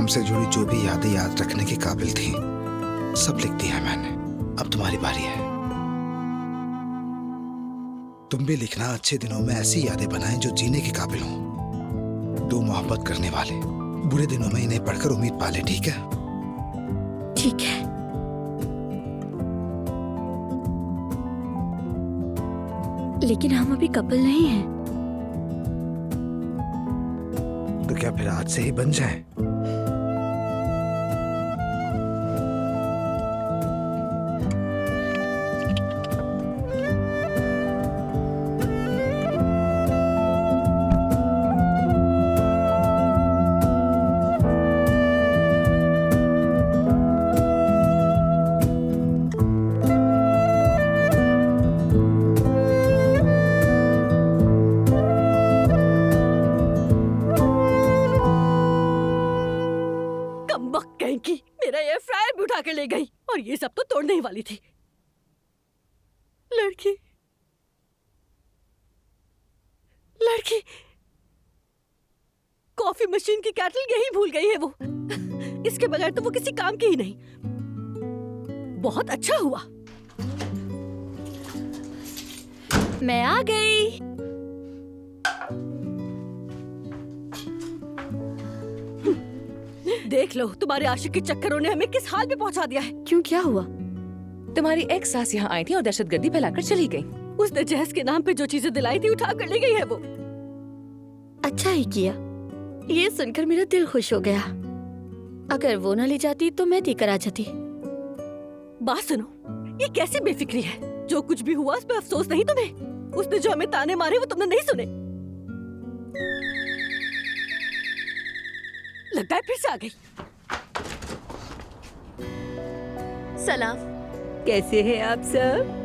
हमसे जुड़ी जो भी यादें याद रखने के काबिल थी सब लिख दिया है मैंने। अब तुम्हारी बारी है। तुम भी लिखना अच्छे दिनों में ऐसी यादें बनाएं जो जीने के काबिल हों। दो मोहब्बत करने वाले बुरे दिनों में इन्हें पढ़कर उम्मीद पाले, ठीक है? ठीक है। लेकिन हम अभी कपल नहीं हैं। तो क्या फिर आज से ही बन जाएं? मेरा एयर फ्रायर भी उठा के ले गई और ये सब तो तोड़ने ही वाली थी। लड़की लड़की कॉफी मशीन की केटल यही भूल गई है वो। इसके बगैर तो वो किसी काम की ही नहीं। बहुत अच्छा हुआ। मैं आ गई। देख लो, तुम्हारे आशिक के चक्करों ने हमें किस हाल पे पहुंचा दिया है। क्यों, क्या हुआ? तुम्हारी एक्स सास यहाँ आई थी और दहशतगर्दी फैलाकर चली गई। उसने जहेज के नाम पे जो चीजें दिलाई थी उठा कर ले गई है वो। अच्छा ही किया। ये सुनकर मेरा दिल खुश हो गया। अगर वो ना ले जाती तो मैं देकर आ जाती। बात सुनो, ये कैसी बेफिक्री है? जो कुछ भी हुआ उस पर अफसोस नहीं तुम्हें? उसने जो हमें ताने मारे वो तुमने नहीं सुने। लगता है फिर से आ गई। सलाम। कैसे हैं आप सब?